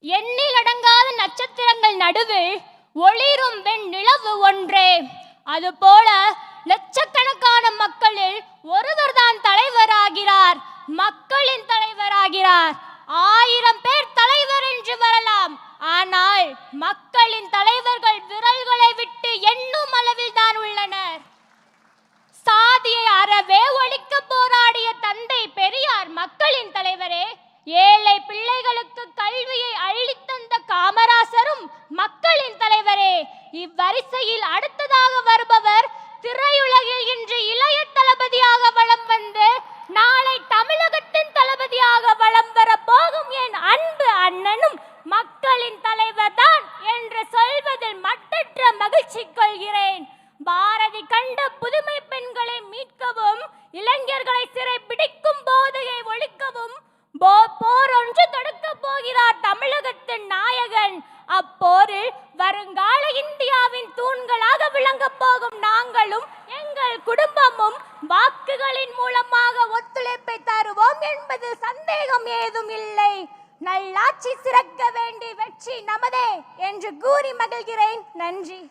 எண்ணிலடங்காத நட்சத்திரங்கள் நடுவில் ஒளிரும் வெண்ணிலவு ஒன்றே. அதுபோல லட்சக்கணக்கான மக்களில் ஒருவர்தான் தலைவராகிறார், மக்களின் தலைவராகிறார். 1000 பேர் தலைவர் என்று வரலாம், ஆனால் மக்களின் தலைவர்கள் விரல்களை விட்டு எண்ணும் அளவில் தான் உள்ளனர். சாதியை அறவே ஒழிக்க போராடிய தந்தை பெரியார் மக்களின் தலைவரே. ஏழை பிள்ளைகளுக்கு கல்வியை அள்ளித்தந்த காமராசரும் மக்களின் தலைவரே. இவ்வரிசையில் அடுத்ததாக வருபவர் திரையுலகில் இன்று இளைய தளபதியாக வலம் வந்து நாளை தமிழகத்தின் தளபதியாக வலம் வர போகும் என் அன்பு அண்ணனும் மக்களின் தலைவர் தான் என்று சொல்வதில் மட்டற்ற மகிழ்ச்சி கொள்கிறேன். பாரதி கண்ட புதுமை பெண்களை மீட்கவும், இளைஞர்களை சிறை பிடிக்கும் போதையை ஒழிக்கவும் போர் ஒன்று தொடக்க போகிறார் தமிழகத்தின் நாயகன். அப்போரில் வருங்கால இந்தியாவின் தூண்களாக விளங்க போகும் நாங்களும் எங்கள் குடும்பமும் வாக்குகளின் மூலமாக ஒத்துழைப்பை தருவோம் என்பதில் சந்தேகம் ஏதும் இல்லை. நல்லாட்சி சிறக்க வேண்டி வெற்றி நமதே என்று கூறி மகிழ்கிறேன். நன்றி.